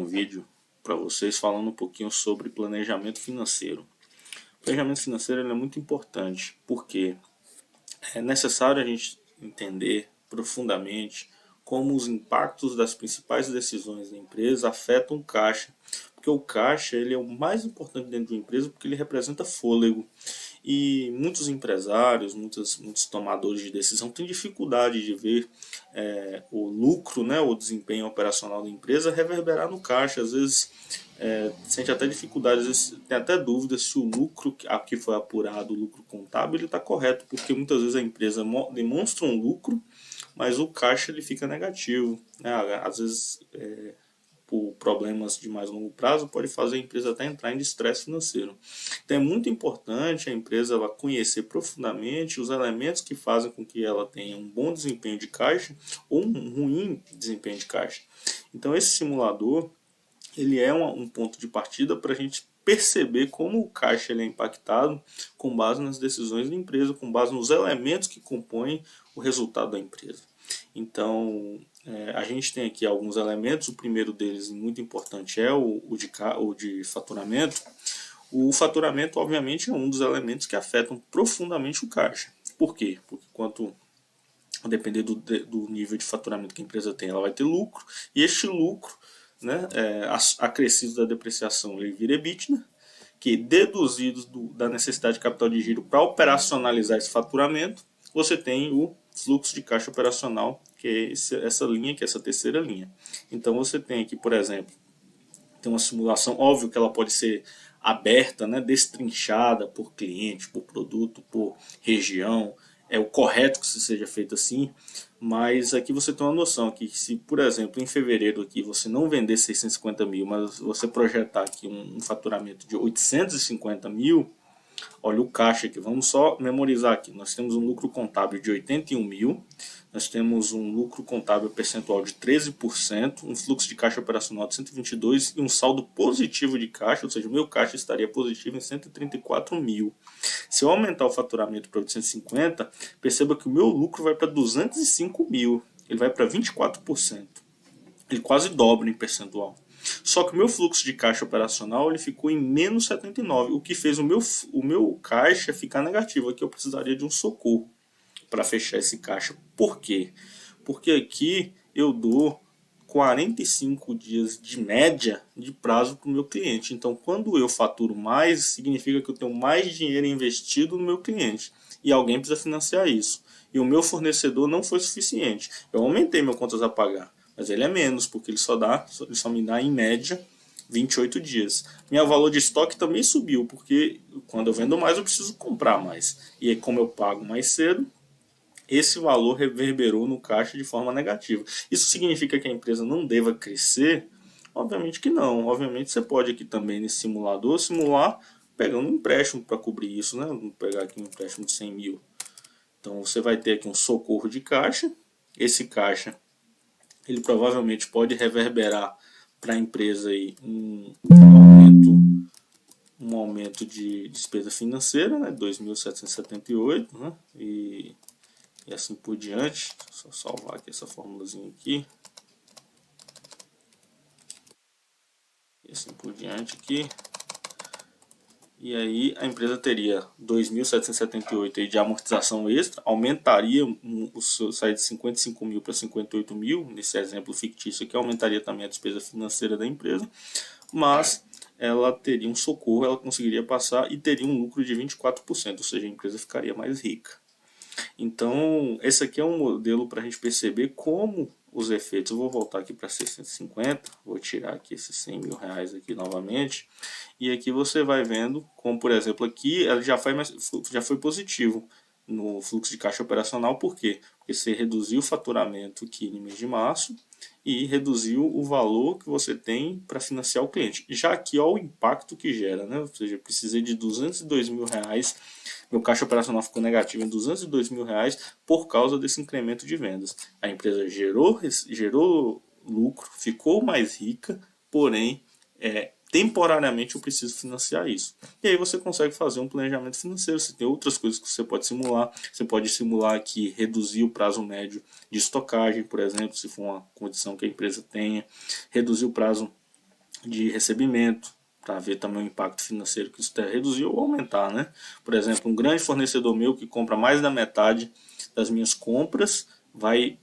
vídeo para vocês falando um pouquinho sobre planejamento financeiro. O planejamento financeiro é muito importante porque é necessário a gente entender profundamente como os impactos das principais decisões da empresa afetam o caixa. Porque o caixa ele é o mais importante dentro de uma empresa porque ele representa fôlego. E muitos empresários, muitos tomadores de decisão têm dificuldade de ver o lucro, né, o desempenho operacional da empresa reverberar no caixa. Às vezes sente até dificuldade, às vezes tem até dúvidas se o lucro que foi apurado, o lucro contábil, está correto, porque muitas vezes a empresa demonstra um lucro, mas o caixa ele fica negativo, né? Às vezes por problemas de mais longo prazo, pode fazer a empresa até entrar em estresse financeiro. Então é muito importante a empresa ela conhecer profundamente os elementos que fazem com que ela tenha um bom desempenho de caixa ou um ruim desempenho de caixa. Então esse simulador ele é um ponto de partida para a gente perceber como o caixa ele é impactado com base nas decisões da empresa, com base nos elementos que compõem o resultado da empresa. Então, a gente tem aqui alguns elementos. O primeiro deles, muito importante, é o de faturamento. O faturamento, obviamente, é um dos elementos que afetam profundamente o caixa. Por quê? Porque quanto depender do nível de faturamento que a empresa tem, ela vai ter lucro, e este lucro, né, acrescido da depreciação, ele vira EBITDA, que deduzidos da necessidade de capital de giro para operacionalizar esse faturamento, você tem o fluxo de caixa operacional, que é essa linha, que é essa terceira linha. Então você tem aqui, por exemplo, tem uma simulação, óbvio que ela pode ser aberta, né, destrinchada por cliente, por produto, por região. É o correto que isso seja feito assim, mas aqui você tem uma noção que se, por exemplo, em fevereiro aqui você não vender 650 mil, mas você projetar aqui um faturamento de 850 mil, olha o caixa aqui, vamos só memorizar aqui. Nós temos um lucro contábil de 81 mil, nós temos um lucro contábil percentual de 13%, um fluxo de caixa operacional de 122 e um saldo positivo de caixa, ou seja, o meu caixa estaria positivo em 134 mil. Se eu aumentar o faturamento para 850, perceba que o meu lucro vai para 205 mil, ele vai para 24%. Ele quase dobra em percentual. Só que o meu fluxo de caixa operacional ele ficou em menos 79, o que fez o meu caixa ficar negativo. Aqui eu precisaria de um socorro para fechar esse caixa. Por quê? Porque aqui eu dou 45 dias de média de prazo para o meu cliente. Então, quando eu faturo mais, significa que eu tenho mais dinheiro investido no meu cliente. E alguém precisa financiar isso. E o meu fornecedor não foi suficiente. Eu aumentei meu contas a pagar, mas ele é menos, porque ele só me dá em média 28 dias. Meu valor de estoque também subiu, porque quando eu vendo mais eu preciso comprar mais. E aí, como eu pago mais cedo, esse valor reverberou no caixa de forma negativa. Isso significa que a empresa não deva crescer? Obviamente que não. Obviamente você pode aqui também nesse simulador simular pegando um empréstimo para cobrir isso, né? Vamos pegar aqui um empréstimo de 100 mil. Então você vai ter aqui um socorro de caixa. Esse caixa ele provavelmente pode reverberar para a empresa aí um aumento de despesa financeira, né? 2.778, né? E assim por diante. Só salvar aqui essa formulazinha aqui. E assim por diante aqui. E aí a empresa teria 2.778 de amortização extra, aumentaria sair de 55 mil para 58 mil, nesse exemplo fictício aqui, aumentaria também a despesa financeira da empresa, mas ela teria um socorro, ela conseguiria passar e teria um lucro de 24%, ou seja, a empresa ficaria mais rica. Então, esse aqui é um modelo para a gente perceber como os efeitos. Eu vou voltar aqui para 650, vou tirar aqui esses 100 mil reais aqui novamente. E aqui você vai vendo como, por exemplo, aqui ela já foi positivo no fluxo de caixa operacional. Por quê? Porque você reduziu o faturamento aqui no mês de março e reduziu o valor que você tem para financiar o cliente. Já aqui, ó, o impacto que gera, né? Ou seja, eu precisei de 202 mil reais, meu caixa operacional ficou negativo em 202 mil reais por causa desse incremento de vendas. A empresa gerou lucro, ficou mais rica, porém, temporariamente eu preciso financiar isso. E aí você consegue fazer um planejamento financeiro. Você tem outras coisas que você pode simular. Você pode simular aqui reduzir o prazo médio de estocagem, por exemplo, se for uma condição que a empresa tenha. Reduzir o prazo de recebimento, para ver também o impacto financeiro que isso deve reduzir ou aumentar, né? Por exemplo, um grande fornecedor meu que compra mais da metade das minhas compras vai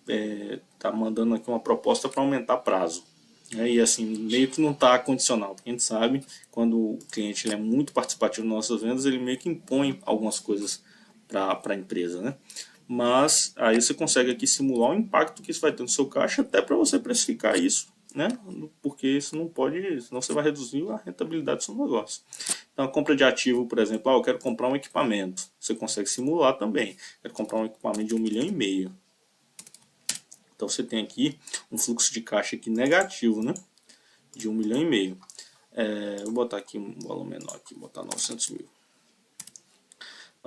tá mandando aqui uma proposta para aumentar prazo. E assim, meio que não está condicional, porque a gente sabe, quando o cliente ele é muito participativo nas nossas vendas, ele meio que impõe algumas coisas para a empresa, né? Mas aí você consegue aqui simular o impacto que isso vai ter no seu caixa, até para você precificar isso, né? Porque isso não pode, senão você vai reduzir a rentabilidade do seu negócio. Então, a compra de ativo, por exemplo, eu quero comprar um equipamento, você consegue simular também. Quero comprar um equipamento de 1,5 milhão. Então, você tem aqui um fluxo de caixa aqui negativo, né? De 1,5 milhão. Vou botar aqui um valor menor, aqui, vou botar 900 mil.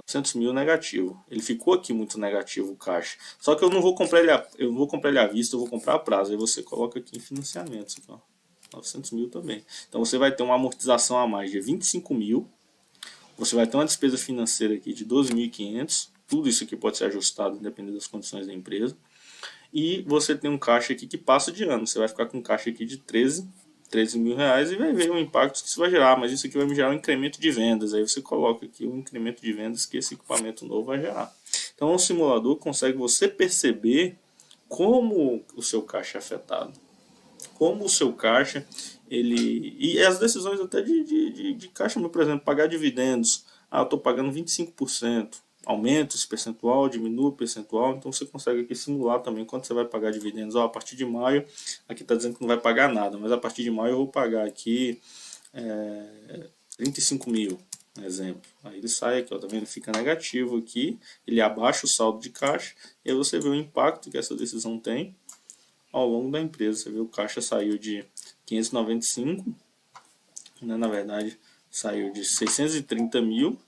900 mil negativo. Ele ficou aqui muito negativo o caixa. Só que eu não vou comprar ele eu vou comprar ele à vista, eu vou comprar a prazo. Aí você coloca aqui em financiamento. Aqui, ó. 900 mil também. Então você vai ter uma amortização a mais de 25 mil. Você vai ter uma despesa financeira aqui de 12.500. Tudo isso aqui pode ser ajustado dependendo das condições da empresa. E você tem um caixa aqui que passa de ano. Você vai ficar com um caixa aqui de 13 mil reais e vai ver o impacto que isso vai gerar. Mas isso aqui vai me gerar um incremento de vendas. Aí você coloca aqui o incremento de vendas que esse equipamento novo vai gerar. Então o simulador consegue você perceber como o seu caixa é afetado. Como o seu caixa, ele. E as decisões até de caixa, por exemplo, pagar dividendos. Eu estou pagando 25%. Aumenta esse percentual, diminui o percentual, então você consegue aqui simular também quanto você vai pagar dividendos. A partir de maio, aqui está dizendo que não vai pagar nada, mas a partir de maio eu vou pagar aqui 35 mil, exemplo. Aí ele sai aqui, ó, tá vendo? Ele fica negativo aqui, ele abaixa o saldo de caixa, e aí você vê o impacto que essa decisão tem ao longo da empresa. Você vê o caixa saiu de 595, né, na verdade saiu de 630 mil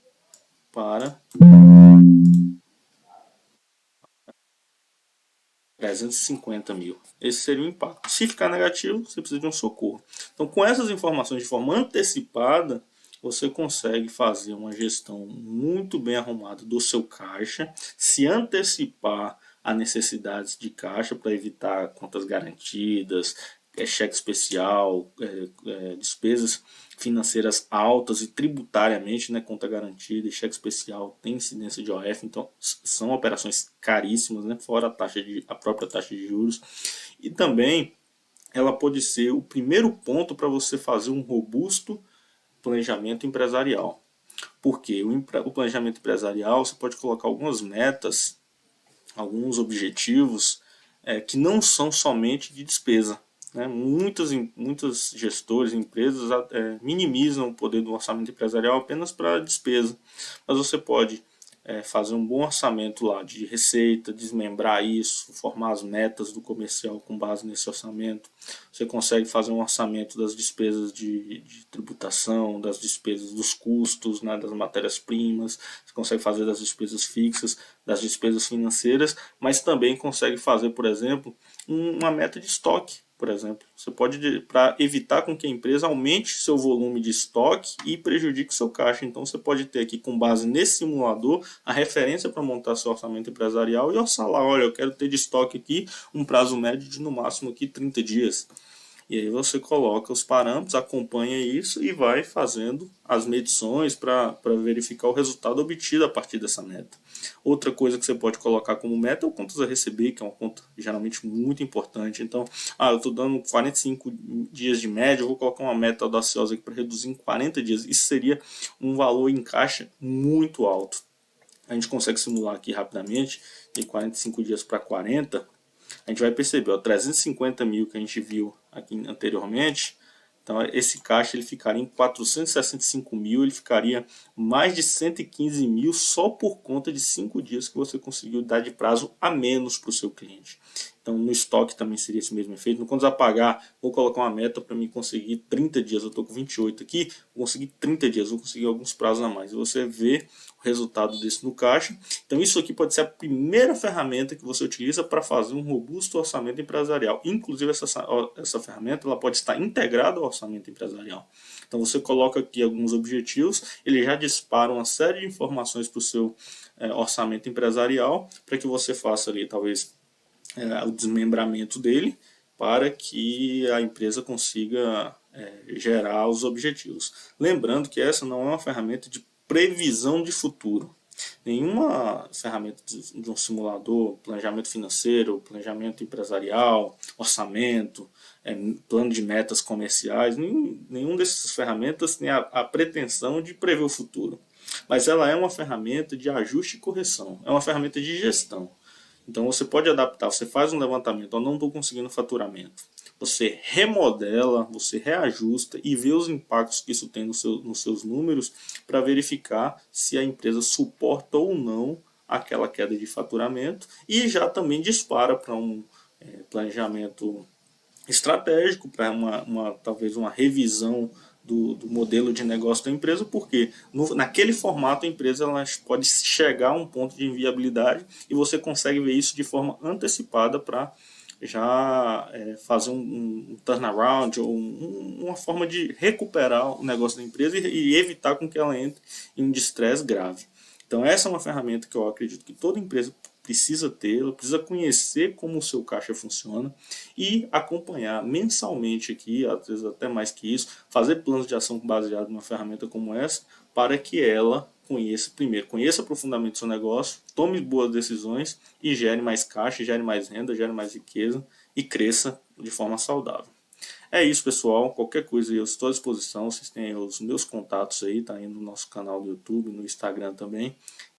para 350 mil. Esse seria o impacto. Se ficar negativo, você precisa de um socorro. Então, com essas informações de forma antecipada, você consegue fazer uma gestão muito bem arrumada do seu caixa, se antecipar a necessidades de caixa para evitar contas garantidas, cheque especial, despesas financeiras altas e tributariamente, né, conta garantida e cheque especial tem incidência de OF, então são operações caríssimas, né, fora a própria taxa de juros. E também ela pode ser o primeiro ponto para você fazer um robusto planejamento empresarial. Porque o planejamento empresarial você pode colocar algumas metas, alguns objetivos que não são somente de despesa. Né? Muitos gestores, empresas minimizam o poder do orçamento empresarial apenas para despesa. Mas você pode fazer um bom orçamento lá de receita, desmembrar isso, formar as metas do comercial com base nesse orçamento. Você consegue fazer um orçamento das despesas de tributação, das despesas dos custos, né, das matérias-primas, você consegue fazer das despesas fixas, das despesas financeiras, mas também consegue fazer, por exemplo, uma meta de estoque. Por exemplo, você pode, para evitar com que a empresa aumente seu volume de estoque e prejudique seu caixa. Então você pode ter aqui, com base nesse simulador, a referência para montar seu orçamento empresarial e orçar lá, olha, eu quero ter de estoque aqui um prazo médio de no máximo aqui 30 dias. E aí você coloca os parâmetros, acompanha isso e vai fazendo as medições para verificar o resultado obtido a partir dessa meta. Outra coisa que você pode colocar como meta é o contas a receber, que é uma conta geralmente muito importante. Então, eu estou dando 45 dias de média, eu vou colocar uma meta audaciosa aqui para reduzir em 40 dias. Isso seria um valor em caixa muito alto. A gente consegue simular aqui rapidamente, de 45 dias para 40, a gente vai perceber, ó, 350 mil que a gente viu aqui anteriormente, então esse caixa ele ficaria em 465 mil, ele ficaria mais de 115 mil só por conta de 5 dias que você conseguiu dar de prazo a menos para o seu cliente. Então no estoque também seria esse mesmo efeito. No quando apagar, vou colocar uma meta para mim conseguir 30 dias, eu estou com 28 aqui, vou conseguir 30 dias, vou conseguir alguns prazos a mais. E você vê o resultado desse no caixa. Então isso aqui pode ser a primeira ferramenta que você utiliza para fazer um robusto orçamento empresarial. Inclusive essa ferramenta ela pode estar integrada ao orçamento empresarial. Então você coloca aqui alguns objetivos, ele já dispara uma série de informações para o seu orçamento empresarial, para que você faça ali talvez o desmembramento dele, para que a empresa consiga gerar os objetivos. Lembrando que essa não é uma ferramenta de previsão de futuro. Nenhuma ferramenta de um simulador, planejamento financeiro, planejamento empresarial, orçamento, plano de metas comerciais, nenhum dessas ferramentas tem a pretensão de prever o futuro. Mas ela é uma ferramenta de ajuste e correção, é uma ferramenta de gestão. Então você pode adaptar, você faz um levantamento, eu não estou conseguindo faturamento. Você remodela, você reajusta e vê os impactos que isso tem nos seus números para verificar se a empresa suporta ou não aquela queda de faturamento e já também dispara para um planejamento estratégico, para talvez uma revisão do modelo de negócio da empresa, porque naquele formato a empresa ela pode chegar a um ponto de inviabilidade e você consegue ver isso de forma antecipada para já fazer um turnaround ou uma forma de recuperar o negócio da empresa e evitar com que ela entre em um estresse grave. Então essa é uma ferramenta que eu acredito que toda empresa precisa ter, ela precisa conhecer como o seu caixa funciona e acompanhar mensalmente aqui, às vezes até mais que isso, fazer planos de ação baseados numa ferramenta como essa, para que ela conheça profundamente o seu negócio, tome boas decisões e gere mais caixa, gere mais renda, gere mais riqueza e cresça de forma saudável. É isso, pessoal. Qualquer coisa eu estou à disposição. Vocês têm os meus contatos aí, tá aí no nosso canal do YouTube, no Instagram também.